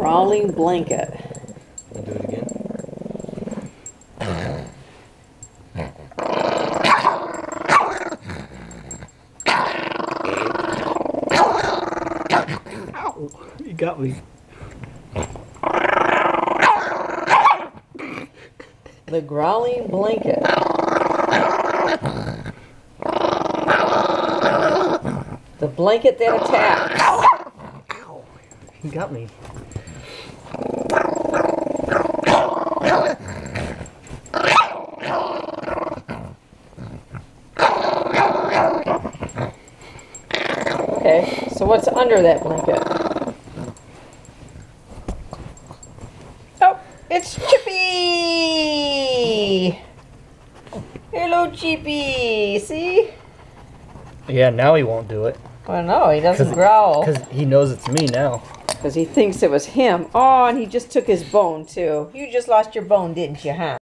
Growling blanket. I'll do it again. Ow, you got me. The growling blanket. The blanket that attacks. Ow, you got me. Okay, so what's under that blanket? Oh, it's Chippy! Hello, Chippy! See? Yeah, now he won't do it. Well, no, he doesn't growl. Because he knows it's me now. Because he thinks it was him. Oh, and he just took his bone, too. You just lost your bone, didn't you, huh?